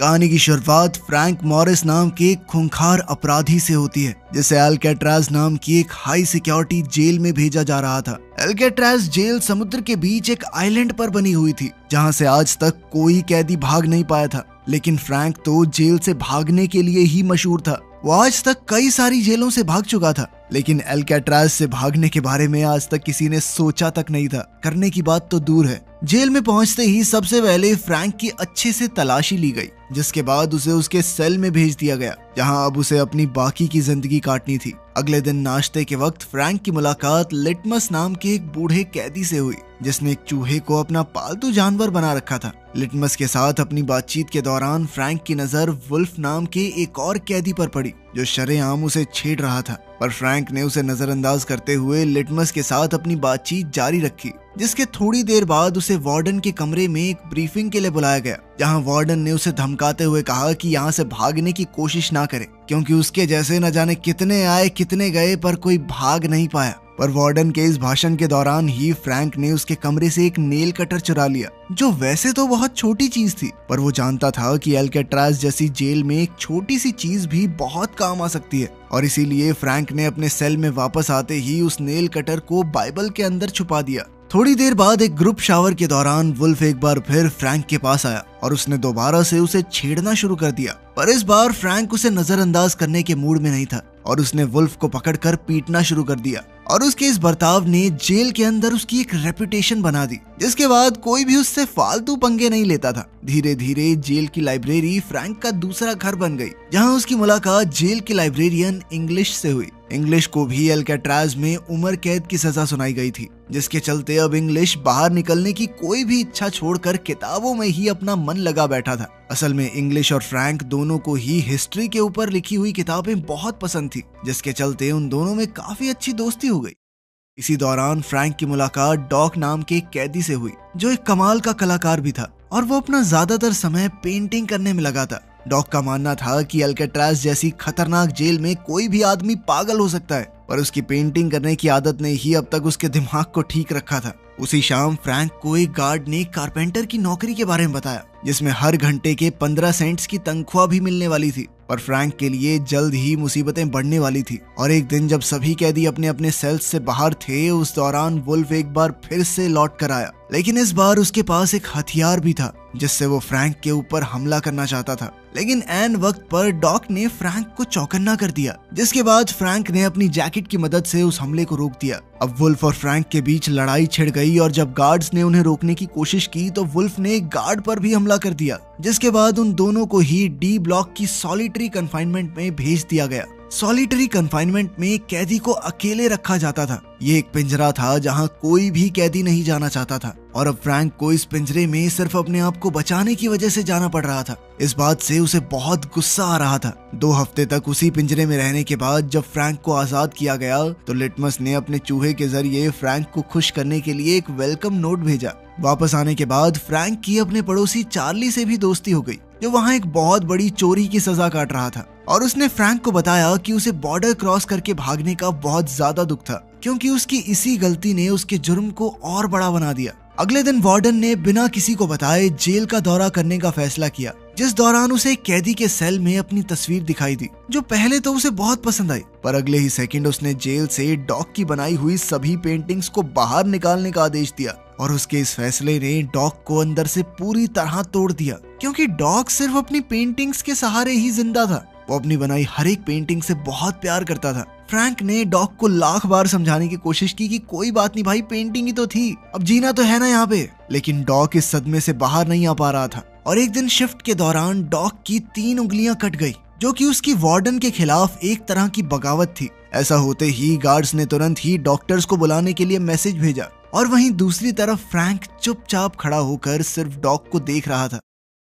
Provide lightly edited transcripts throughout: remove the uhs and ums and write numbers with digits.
कहानी की शुरुआत फ्रैंक मॉरिस नाम के एक खूंखार अपराधी से होती है, जिसे अल्काट्राज नाम की एक हाई सिक्योरिटी जेल में भेजा जा रहा था। अल्काट्राज जेल समुद्र के बीच एक आइलैंड पर बनी हुई थी, जहां से आज तक कोई कैदी भाग नहीं पाया था। लेकिन फ्रैंक तो जेल से भागने के लिए ही मशहूर था। वो आज तक कई सारी जेलों से भाग चुका था, लेकिन अल्काट्राज से भागने के बारे में आज तक किसी ने सोचा तक नहीं था। करने की बात तो दूर है। जेल में पहुंचते ही सबसे पहले फ्रैंक की अच्छे से तलाशी ली गई, जिसके बाद उसे उसके सेल में भेज दिया गया, जहां अब उसे अपनी बाकी की जिंदगी काटनी थी। अगले दिन नाश्ते के वक्त फ्रैंक की मुलाकात लिटमस नाम के एक बूढ़े कैदी से हुई, जिसने एक चूहे को अपना पालतू जानवर बना रखा था। लिटमस के साथ अपनी बातचीत के दौरान फ्रैंक की नजर वुल्फ नाम के एक और कैदी पर पड़ी, जो शरेआम उसे छेड़ रहा था। पर फ्रैंक ने उसे नजरअंदाज करते हुए लिटमस के साथ अपनी बातचीत जारी रखी, जिसके थोड़ी देर बाद उसे वार्डन के कमरे में एक ब्रीफिंग के लिए बुलाया गया, जहां वार्डन ने उसे धमकाते हुए कहा कि यहाँ से भागने की कोशिश ना करे, क्योंकि उसके जैसे न जाने कितने आए कितने गए पर कोई भाग नहीं पाया। पर वार्डन के इस भाषण के दौरान ही फ्रैंक ने उसके कमरे से एक नेल कटर चुरा लिया, जो वैसे तो बहुत छोटी चीज थी, पर वो जानता था कि अल्काट्राज जैसी जेल में एक छोटी सी चीज भी बहुत काम आ सकती है। और इसीलिए फ्रैंक ने अपने सेल में वापस आते ही उस नेल कटर को बाइबल के अंदर छुपा दिया। थोड़ी देर बाद एक ग्रुप शावर के दौरान वुल्फ एक बार फिर फ्रैंक के पास आया और उसने दोबारा से उसे छेड़ना शुरू कर दिया। पर इस बार फ्रैंक उसे नजरअंदाज करने के मूड में नहीं था और उसने वुल्फ को पकड़कर पीटना शुरू कर दिया। और उसके इस बर्ताव ने जेल के अंदर उसकी एक रेपुटेशन बना दी, जिसके बाद कोई भी उससे फालतू पंगे नहीं लेता था। धीरे धीरे जेल की लाइब्रेरी फ्रैंक का दूसरा घर बन गई, जहां उसकी मुलाकात जेल के लाइब्रेरियन इंग्लिश से हुई। इंग्लिश को भी अल्काट्राज में उम्र कैद की सजा सुनाई गई थी, जिसके चलते अब इंग्लिश बाहर निकलने की कोई भी इच्छा छोड़कर किताबों में ही अपना मन लगा बैठा था। असल में इंग्लिश और फ्रैंक दोनों को ही हिस्ट्री के ऊपर लिखी हुई किताबें बहुत पसंद थी, जिसके चलते उन दोनों में काफी अच्छी दोस्ती हो गई। इसी दौरान फ्रैंक की मुलाकात डॉक नाम के एक कैदी से हुई, जो एक कमाल का कलाकार भी था और वो अपना ज्यादातर समय पेंटिंग करने में लगा था। डॉक का मानना था कि अल्काट्राज जैसी खतरनाक जेल में कोई भी आदमी पागल हो सकता है, पर उसकी पेंटिंग करने की आदत ने ही अब तक उसके दिमाग को ठीक रखा था। उसी शाम फ्रैंक को एक गार्ड ने कारपेंटर की नौकरी के बारे में बताया, जिसमें हर घंटे के 15 सेंट्स की तनख्वाह भी मिलने वाली थी। पर फ्रैंक के लिए जल्द ही मुसीबतें बढ़ने वाली थी और एक दिन जब सभी कैदी अपने अपने सेल्स से बाहर थे, उस दौरान वुल्फ एक बार फिर से लौट कर आया। लेकिन इस बार उसके पास एक हथियार भी था, जिससे वो फ्रैंक के ऊपर हमला करना चाहता था। लेकिन ऐन वक्त पर डॉक ने फ्रैंक को चौकन्ना कर दिया, जिसके बाद फ्रैंक ने अपनी जैकेट की मदद से उस हमले को रोक दिया। अब वुल्फ और फ्रैंक के बीच लड़ाई छिड़ गई और जब गार्ड्स ने उन्हें रोकने की कोशिश की तो वुल्फ ने एक गार्ड पर भी हमला कर दिया, जिसके बाद उन दोनों को ही डी ब्लॉक की सॉलिटरी कन्फाइनमेंट में भेज दिया गया। सॉलिटरी कन्फाइनमेंट में कैदी को अकेले रखा जाता था। ये एक पिंजरा था जहां कोई भी कैदी नहीं जाना चाहता था और अब फ्रैंक को इस पिंजरे में सिर्फ अपने आप को बचाने की वजह से जाना पड़ रहा था। इस बात से उसे बहुत गुस्सा आ रहा था। 2 हफ्ते तक उसी पिंजरे में रहने के बाद जब फ्रैंक को आजाद किया गया तो लिटमस ने अपने चूहे के जरिए फ्रैंक को खुश करने के लिए एक वेलकम नोट भेजा। वापस आने के बाद फ्रैंक की अपने पड़ोसी चार्ली से भी दोस्ती हो गई, जो वहाँ एक बहुत बड़ी चोरी की सजा काट रहा था। और उसने फ्रैंक को बताया कि उसे बॉर्डर क्रॉस करके भागने का बहुत ज्यादा दुख था, क्योंकि उसकी इसी गलती ने उसके जुर्म को और बड़ा बना दिया। अगले दिन वार्डन ने बिना किसी को बताए जेल का दौरा करने का फैसला किया, जिस दौरान उसे एक कैदी के सेल में अपनी तस्वीर दिखाई दी, जो पहले तो उसे बहुत पसंद आई, पर अगले ही सेकंड उसने जेल से डॉक की बनाई हुई सभी पेंटिंग्स को बाहर निकालने का आदेश दिया। और उसके इस फैसले ने डॉक को अंदर से पूरी तरह तोड़ दिया, क्योंकि डॉक सिर्फ अपनी पेंटिंग्स के सहारे ही जिंदा था। वो अपनी बनाई हर एक पेंटिंग से बहुत प्यार करता था। फ्रैंक ने डॉक को लाख बार समझाने की कोशिश की कि कोई बात नहीं भाई, पेंटिंग ही तो थी, अब जीना तो है ना यहाँ पे। लेकिन डॉक इस सदमे से बाहर नहीं आ पा रहा था और एक दिन शिफ्ट के दौरान डॉक की 3 उंगलियां कट गई, जो कि उसकी वार्डन के खिलाफ एक तरह की बगावत थी। ऐसा होते ही गार्ड्स ने तुरंत ही डॉक्टर्स को बुलाने के लिए मैसेज भेजा और वहीं दूसरी तरफ फ्रैंक चुपचाप खड़ा होकर सिर्फ डॉक को देख रहा था।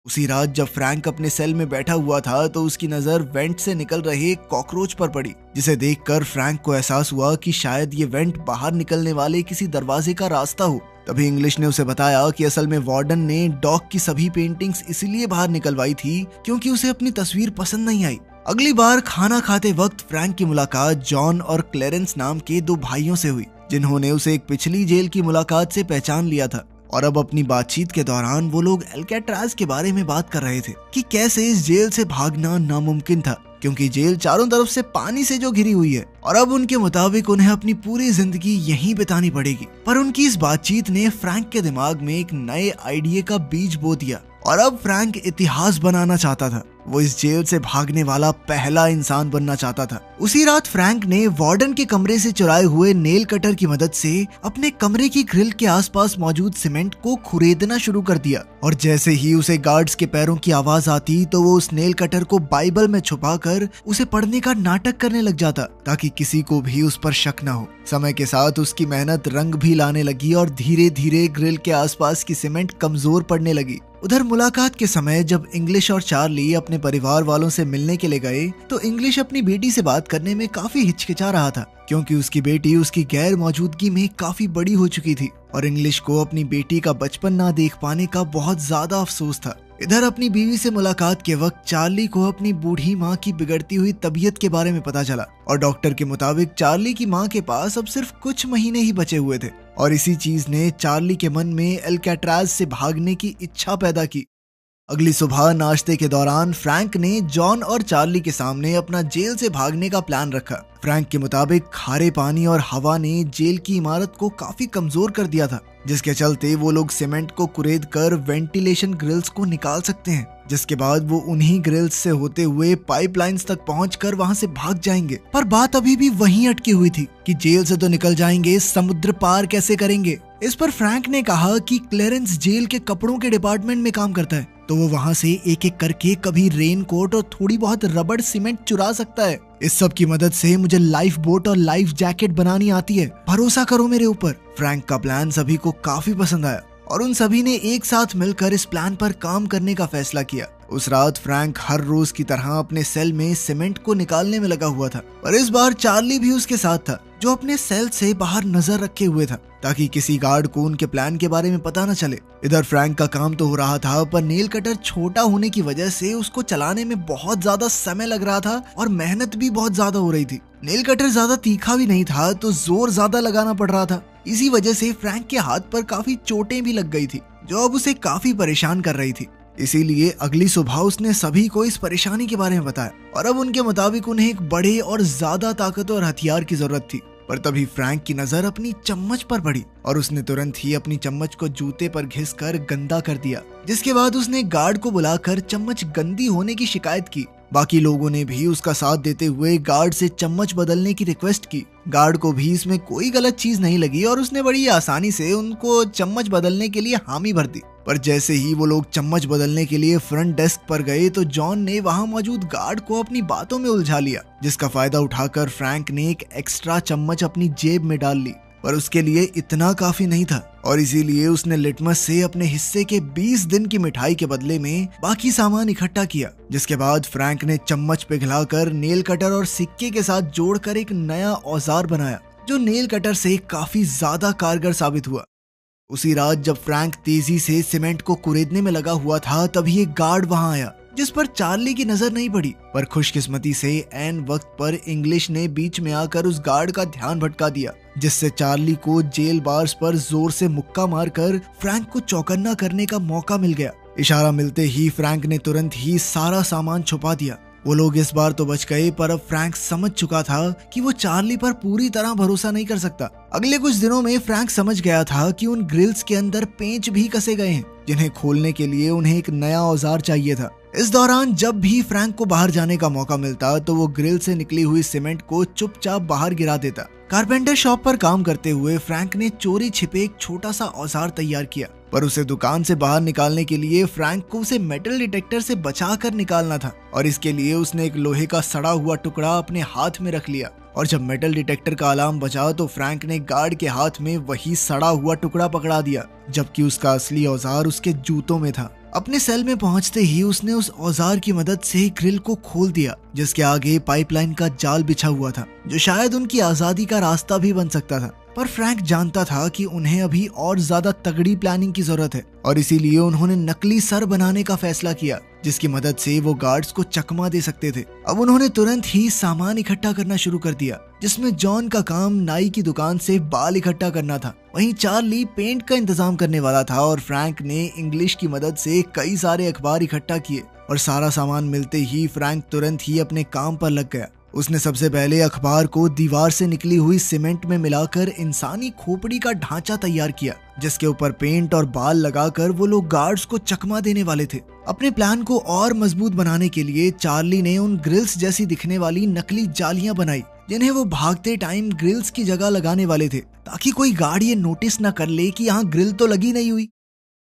उसी रात जब फ्रैंक अपने सेल में बैठा हुआ था तो उसकी नजर वेंट से निकल रहे एक कॉकरोच पर पड़ी, जिसे देखकर फ्रैंक को एहसास हुआ कि शायद ये वेंट बाहर निकलने वाले किसी दरवाजे का रास्ता हो। तभी इंग्लिश ने उसे बताया कि असल में वार्डन ने डॉक की सभी पेंटिंग्स इसलिए बाहर निकलवाई थी क्योंकि उसे अपनी तस्वीर पसंद नहीं आई। अगली बार खाना खाते वक्त फ्रैंक की मुलाकात जॉन और क्लेरेंस नाम के 2 भाइयों से हुई, जिन्होंने उसे एक पिछली जेल की मुलाकात से पहचान लिया था और अब अपनी बातचीत के दौरान वो लोग अल्काट्राज के बारे में बात कर रहे थे कि कैसे इस जेल से भागना नामुमकिन था, क्योंकि जेल चारों तरफ से पानी से जो घिरी हुई है और अब उनके मुताबिक उन्हें अपनी पूरी जिंदगी यहीं बितानी पड़ेगी। पर उनकी इस बातचीत ने फ्रैंक के दिमाग में एक नए आइडिया का बीज बो दिया और अब फ्रैंक इतिहास बनाना चाहता था। वो इस जेल से भागने वाला पहला इंसान बनना चाहता था। उसी रात फ्रैंक ने वार्डन के कमरे से चुराए हुए नेल कटर की मदद से अपने कमरे की ग्रिल के आसपास मौजूद सीमेंट को खुरेदना शुरू कर दिया और जैसे ही उसे गार्ड्स के पैरों की आवाज आती तो वो उस नेल कटर को बाइबल में छुपाकर उसे पढ़ने का नाटक करने लग जाता ताकि किसी को भी उस पर शक न हो। समय के साथ उसकी मेहनत रंग भी लाने लगी और धीरे धीरे ग्रिल के आसपास की सीमेंट कमजोर पड़ने लगी। उधर मुलाकात के समय जब इंग्लिश और चार्ली अपने परिवार वालों से मिलने के लिए गए तो इंग्लिश अपनी बेटी से बात करने में काफी हिचकिचा रहा था, क्योंकि उसकी बेटी उसकी गैर मौजूदगी में काफी बड़ी हो चुकी थी और इंग्लिश को अपनी बेटी का बचपन ना देख पाने का बहुत ज्यादा अफसोस था। इधर अपनी बीवी से मुलाकात के वक्त चार्ली को अपनी बूढ़ी माँ की बिगड़ती हुई तबीयत के बारे में पता चला और डॉक्टर के मुताबिक चार्ली की माँ के पास अब सिर्फ कुछ महीने ही बचे हुए थे और इसी चीज ने चार्ली के मन में अल्काट्राज से भागने की इच्छा पैदा की। अगली सुबह नाश्ते के दौरान फ्रैंक ने जॉन और चार्ली के सामने अपना जेल से भागने का प्लान रखा। फ्रैंक के मुताबिक खारे पानी और हवा ने जेल की इमारत को काफी कमजोर कर दिया था, जिसके चलते वो लोग सीमेंट को कुरेद कर वेंटिलेशन ग्रिल्स को निकाल सकते हैं, जिसके बाद वो उन्हीं ग्रिल्स से होते हुए पाइपलाइंस तक पहुंचकर वहां से भाग जाएंगे। पर बात अभी भी वहीं अटकी हुई थी कि जेल से तो निकल जाएंगे, समुद्र पार कैसे करेंगे। इस पर फ्रैंक ने कहा कि क्लेरेंस जेल के कपड़ों के डिपार्टमेंट में काम करता है, तो वो वहां से एक एक करके कभी रेन कोट और थोड़ी बहुत रबड़ सीमेंट चुरा सकता है। इस सब की मदद से मुझे लाइफ बोट और लाइफ जैकेट बनानी आती है, भरोसा करो मेरे ऊपर। फ्रैंक का प्लान सभी को काफी पसंद आया और उन सभी ने एक साथ मिलकर इस प्लान पर काम करने का फैसला किया। उस रात फ्रैंक हर रोज की तरह अपने सेल में सीमेंट को निकालने में लगा हुआ था, पर इस बार चार्ली भी उसके साथ था, जो अपने सेल से बाहर नजर रखे हुए था ताकि किसी गार्ड को उनके प्लान के बारे में पता न चले। इधर फ्रैंक का काम तो हो रहा था, पर नेल कटर छोटा होने की वजह से उसको चलाने में बहुत ज्यादा समय लग रहा था और मेहनत भी बहुत ज्यादा हो रही थी। नेल कटर ज्यादा तीखा भी नहीं था तो जोर ज्यादा लगाना पड़ रहा था। इसी वजह से फ्रैंक के हाथ पर काफी चोटें भी लग गई थी, जो अब उसे काफी परेशान कर रही थी। इसीलिए अगली सुबह उसने सभी को इस परेशानी के बारे में बताया और अब उनके मुताबिक उन्हें एक बड़े और ज्यादा ताकतवर हथियार की जरूरत थी। पर तभी फ्रैंक की नजर अपनी चम्मच पर पड़ी और उसने तुरंत ही अपनी चम्मच को जूते पर घिसकर गंदा कर दिया, जिसके बाद उसने गार्ड को बुलाकर चम्मच गंदी होने की शिकायत की। बाकी लोगों ने भी उसका साथ देते हुए गार्ड से चम्मच बदलने की रिक्वेस्ट की। गार्ड को भी इसमें कोई गलत चीज नहीं लगी और उसने बड़ी आसानी से उनको चम्मच बदलने के लिए हामी भर दी। पर जैसे ही वो लोग चम्मच बदलने के लिए फ्रंट डेस्क पर गए तो जॉन ने वहां मौजूद गार्ड को अपनी बातों में उलझा लिया, जिसका फायदा उठाकर फ्रैंक ने एक एक्स्ट्रा चम्मच अपनी जेब में डाल ली। पर उसके लिए इतना काफी नहीं था और इसीलिए उसने लिटमस से अपने हिस्से के 20 दिन की मिठाई के बदले में बाकी सामान इकट्ठा किया, जिसके बाद फ्रैंक ने चम्मच पिघलाकर नेल कटर और सिक्के के साथ जोड़कर एक नया औजार बनाया, जो नेल कटर से काफी ज्यादा कारगर साबित हुआ। उसी रात जब फ्रैंक तेजी से सीमेंट को कुरेदने में लगा हुआ था, तभी एक गार्ड वहां आया, जिस पर चार्ली की नजर नहीं पड़ी। पर खुशकिस्मती से ऐन वक्त पर इंग्लिश ने बीच में आकर उस गार्ड का ध्यान भटका दिया, जिससे चार्ली को जेल बार्स पर जोर से मुक्का मारकर फ्रैंक को चौकन्ना करने का मौका मिल गया। इशारा मिलते ही फ्रैंक ने तुरंत ही सारा सामान छुपा दिया। वो लोग इस बार तो बच गए, पर अब फ्रैंक समझ चुका था कि वो चार्ली पर पूरी तरह भरोसा नहीं कर सकता। अगले कुछ दिनों में फ्रैंक समझ गया था कि उन ग्रिल्स के अंदर पेंच भी कसे गए हैं, जिन्हें खोलने के लिए उन्हें एक नया औजार चाहिए था। इस दौरान जब भी फ्रैंक को बाहर जाने का मौका मिलता तो वो ग्रिल से निकली हुई सीमेंट को चुपचाप बाहर गिरा देता। कारपेंटर शॉप पर काम करते हुए फ्रैंक ने चोरी छिपे एक छोटा सा औजार तैयार किया, पर उसे दुकान से बाहर निकालने के लिए फ्रैंक को उसे मेटल डिटेक्टर से बचाकर निकालना था और इसके लिए उसने एक लोहे का सड़ा हुआ टुकड़ा अपने हाथ में रख लिया। और जब मेटल डिटेक्टर का अलार्म बजा तो फ्रैंक ने गार्ड के हाथ में वही सड़ा हुआ टुकड़ा पकड़ा दिया, जबकि उसका असली औजार उसके जूतों में था। अपने सेल में पहुंचते ही उसने उस औजार की मदद से ग्रिल को खोल दिया, जिसके आगे पाइपलाइन का जाल बिछा हुआ था, जो शायद उनकी आजादी का रास्ता भी बन सकता था। पर फ्रैंक जानता था कि उन्हें अभी और ज्यादा तगड़ी प्लानिंग की जरूरत है और इसीलिए उन्होंने नकली सर बनाने का फैसला किया जिसकी मदद से वो गार्ड्स को चकमा दे सकते थे। अब उन्होंने तुरंत ही सामान इकट्ठा करना शुरू कर दिया जिसमें जॉन का काम नाई की दुकान से बाल इकट्ठा करना था, वहीं चार्ली पेंट का इंतजाम करने वाला था और फ्रैंक ने इंग्लिश की मदद से कई सारे अखबार इकट्ठा किए और सारा सामान मिलते ही फ्रैंक तुरंत ही अपने काम पर लग गया। उसने सबसे पहले अखबार को दीवार से निकली हुई सीमेंट में मिलाकर इंसानी खोपड़ी का ढांचा तैयार किया जिसके ऊपर पेंट और बाल लगाकर वो लोग गार्ड्स को चकमा देने वाले थे। अपने प्लान को और मजबूत बनाने के लिए चार्ली ने उन ग्रिल्स जैसी दिखने वाली नकली जालियां बनाई जिन्हें वो भागते टाइम ग्रिल्स की जगह लगाने वाले थे ताकि कोई गार्ड ये नोटिस न कर ले कि यहाँ ग्रिल तो लगी नहीं हुई।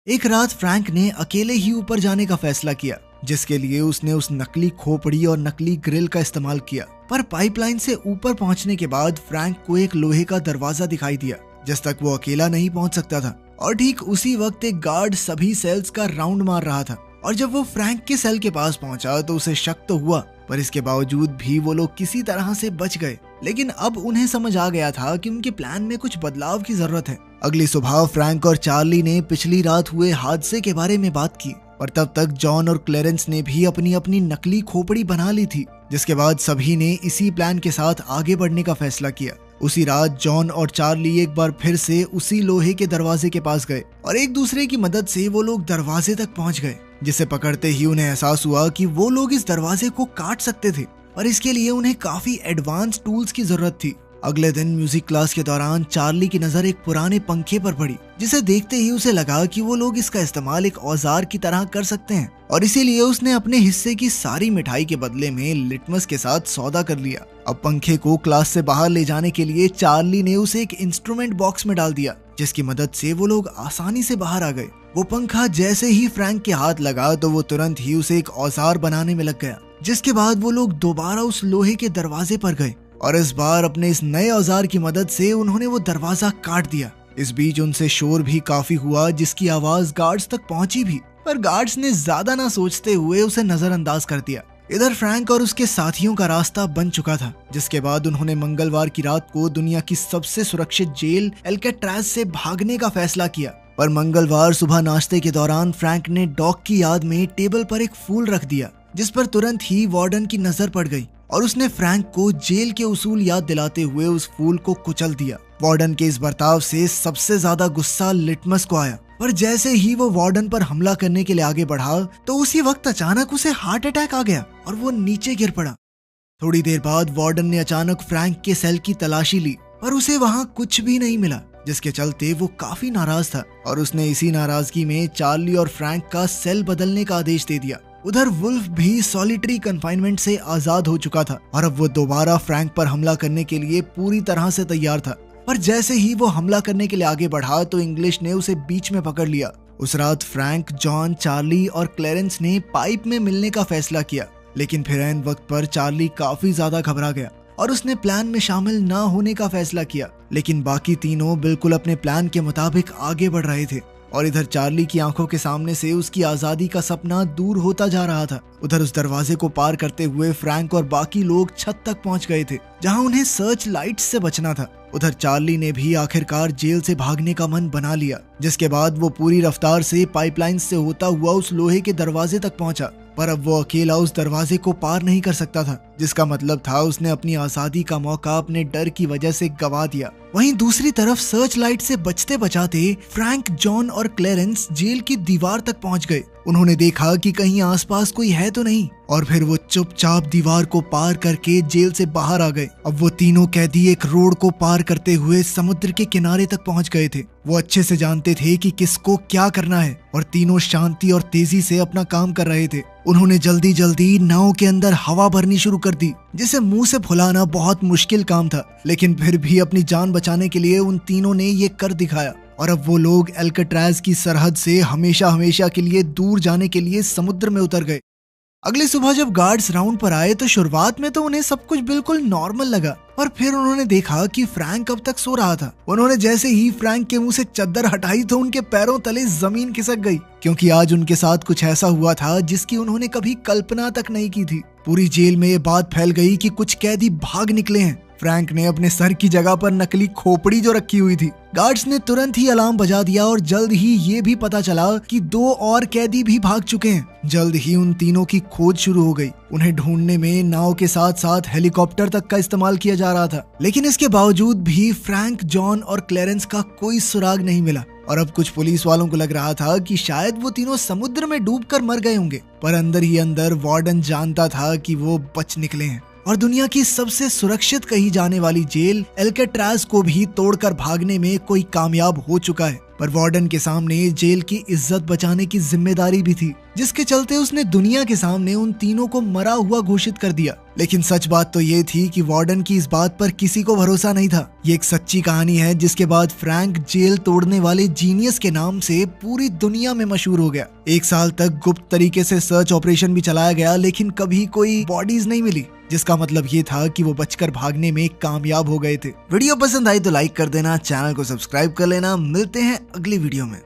एक रात फ्रैंक ने अकेले ही ऊपर जाने का फैसला किया जिसके लिए उसने उस नकली खोपड़ी और नकली ग्रिल का इस्तेमाल किया, पर पाइपलाइन से ऊपर पहुंचने के बाद फ्रैंक को एक लोहे का दरवाजा दिखाई दिया जिस तक वो अकेला नहीं पहुंच सकता था और ठीक उसी वक्त एक गार्ड सभी सेल्स का राउंड मार रहा था और जब वो फ्रैंक के सेल के पास पहुंचा तो उसे शक तो हुआ, पर इसके बावजूद भी वो लोग किसी तरह से बच गए। लेकिन अब उन्हें समझ आ गया था कि उनके प्लान में कुछ बदलाव की जरूरत है। अगली सुबह फ्रैंक और चार्ली ने पिछली रात हुए हादसे के बारे में बात की और तब तक जॉन और क्लेरेंस ने भी अपनी अपनी नकली खोपड़ी बना ली थी, जिसके बाद सभी ने इसी प्लान के साथ आगे बढ़ने का फैसला किया। उसी रात जॉन और चार्ली एक बार फिर से उसी लोहे के दरवाजे के पास गए और एक दूसरे की मदद से वो लोग दरवाजे तक पहुंच गए, जिसे पकड़ते ही उन्हें एहसास हुआ कि वो लोग इस दरवाजे को काट सकते थे और इसके लिए उन्हें काफी एडवांस टूल्स की जरूरत थी। अगले दिन म्यूजिक क्लास के दौरान चार्ली की नजर एक पुराने पंखे पर पड़ी जिसे देखते ही उसे लगा कि वो लोग इसका इस्तेमाल एक औजार की तरह कर सकते हैं और इसीलिए उसने अपने हिस्से की सारी मिठाई के बदले में लिटमस के साथ सौदा कर लिया। अब पंखे को क्लास से बाहर ले जाने के लिए चार्ली ने उसे एक इंस्ट्रूमेंट बॉक्स में डाल दिया जिसकी मदद से वो लोग आसानी से बाहर आ गए। वो पंखा जैसे ही फ्रैंक के हाथ लगा तो वो तुरंत ही उसे एक औजार बनाने में लग गया, जिसके बाद वो लोग दोबारा उस लोहे के दरवाजे पर गए और इस बार अपने इस नए औजार की मदद से उन्होंने वो दरवाजा काट दिया। इस बीच उनसे शोर भी काफी हुआ जिसकी आवाज गार्ड्स तक पहुंची भी, पर गार्ड्स ने ज्यादा ना सोचते हुए उसे नजरअंदाज कर दिया। इधर फ्रैंक और उसके साथियों का रास्ता बन चुका था, जिसके बाद उन्होंने मंगलवार की रात को दुनिया की सबसे सुरक्षित जेल एल्केट्राज से भागने का फैसला किया। पर मंगलवार सुबह नाश्ते के दौरान फ्रैंक ने डॉग की याद में टेबल पर एक फूल रख दिया जिस पर तुरंत ही वार्डन की नजर पड़ गई और उसने फ्रैंक को जेल के उसूल याद दिलाते हुए उस फूल को कुचल दिया। वार्डन के इस बर्ताव से सबसे ज्यादा गुस्सा लिटमस को आया, पर जैसे ही वो वार्डन पर हमला करने के लिए आगे बढ़ा तो उसी वक्त अचानक उसे हार्ट अटैक आ गया और वो नीचे गिर पड़ा। थोड़ी देर बाद वार्डन ने अचानक फ्रैंक के सेल की तलाशी ली, पर उसे वहाँ कुछ भी नहीं मिला, जिसके चलते वो काफी नाराज था और उसने इसी नाराजगी में चार्ली और फ्रैंक का सेल बदलने का आदेश दे दिया। उधर वुल्फ भी सॉलिटरी कन्फाइनमेंट से आजाद हो चुका था और अब वो दोबारा फ्रैंक पर हमला करने के लिए पूरी तरह से तैयार था, पर जैसे ही वो हमला करने के लिए आगे बढ़ा तो इंग्लिश ने उसे बीच में पकड़ लिया। उस रात फ्रैंक, जॉन, चार्ली और क्लेरेंस ने पाइप में मिलने का फैसला किया, लेकिन फिर ऐन वक्त पर चार्ली काफी ज्यादा घबरा गया और उसने प्लान में शामिल ना होने का फैसला किया। लेकिन बाकी तीनों बिल्कुल अपने प्लान के मुताबिक आगे बढ़ रहे थे और इधर चार्ली की आंखों के सामने से उसकी आजादी का सपना दूर होता जा रहा था। उधर उस दरवाजे को पार करते हुए फ्रैंक और बाकी लोग छत तक पहुंच गए थे जहां उन्हें सर्च लाइट से बचना था। उधर चार्ली ने भी आखिरकार जेल से भागने का मन बना लिया, जिसके बाद वो पूरी रफ्तार से पाइपलाइन से होता हुआ उस लोहे के दरवाजे तक पहुंचा, पर अब वो अकेला उस दरवाजे को पार नहीं कर सकता था, जिसका मतलब था उसने अपनी आजादी का मौका अपने डर की वजह से गवा दिया। वहीं दूसरी तरफ सर्च लाइट से बचते बचाते फ्रैंक, जॉन और क्लेरेंस जेल की दीवार तक पहुंच गए। उन्होंने देखा कि कहीं आसपास कोई है तो नहीं और फिर वो चुपचाप दीवार को पार करके जेल से बाहर आ गए। अब वो तीनों कैदी एक रोड को पार करते हुए समुद्र के किनारे तक पहुंच गए थे। वो अच्छे से जानते थे कि किसको क्या करना है और तीनों शांति और तेजी से अपना काम कर रहे थे। उन्होंने जल्दी जल्दी नाव के अंदर हवा भरनी शुरू कर दी, जिसे मुंह से फुलाना बहुत मुश्किल काम था, लेकिन फिर भी अपनी जान बचाने के लिए उन तीनों ने ये कर दिखाया और अब वो लोग एल्केट्राज की सरहद से हमेशा हमेशा के लिए दूर जाने के लिए समुद्र में उतर गए। अगली सुबह जब गार्ड्स राउंड पर आए तो शुरुआत में तो उन्हें सब कुछ बिल्कुल नॉर्मल लगा, और फिर उन्होंने देखा कि फ्रैंक अब तक सो रहा था। उन्होंने जैसे ही फ्रैंक के मुंह से चद्दर हटाई तो उनके पैरों तले जमीन खिसक गई, क्योंकि आज उनके साथ कुछ ऐसा हुआ था जिसकी उन्होंने कभी कल्पना तक नहीं की थी। पूरी जेल में ये बात फैल गई कि कुछ कैदी भाग निकले हैं फ्रैंक ने अपने सर की जगह पर नकली खोपड़ी जो रखी हुई थी। गार्ड्स ने तुरंत ही अलार्म बजा दिया और जल्द ही ये भी पता चला कि 2 और कैदी भी भाग चुके हैं। जल्द ही उन तीनों की खोज शुरू हो गई। उन्हें ढूंढने में नाव के साथ साथ हेलीकॉप्टर तक का इस्तेमाल किया जा रहा था, लेकिन इसके बावजूद भी फ्रैंक, जॉन और क्लेरेंस का कोई सुराग नहीं मिला। और अब कुछ पुलिस वालों को लग रहा था कि शायद वो तीनों समुद्र में डूबकर मर गए होंगे, पर अंदर ही अंदर वार्डन जानता था कि वो बच निकले हैं और दुनिया की सबसे सुरक्षित कही जाने वाली जेल एल्केट्राज को भी तोड़कर भागने में कोई कामयाब हो चुका है। पर वार्डन के सामने जेल की इज्जत बचाने की जिम्मेदारी भी थी, जिसके चलते उसने दुनिया के सामने उन तीनों को मरा हुआ घोषित कर दिया। लेकिन सच बात तो ये थी कि वार्डन की इस बात पर किसी को भरोसा नहीं था। ये एक सच्ची कहानी है जिसके बाद फ्रैंक जेल तोड़ने वाले जीनियस के नाम से पूरी दुनिया में मशहूर हो गया। 1 साल तक गुप्त तरीके से सर्च ऑपरेशन भी चलाया गया, लेकिन कभी कोई बॉडीज नहीं मिली, जिसका मतलब ये था कि वो बचकर भागने में कामयाब हो गए थे। वीडियो पसंद आई तो लाइक कर देना, चैनल को सब्सक्राइब कर लेना। मिलते हैं अगली वीडियो में।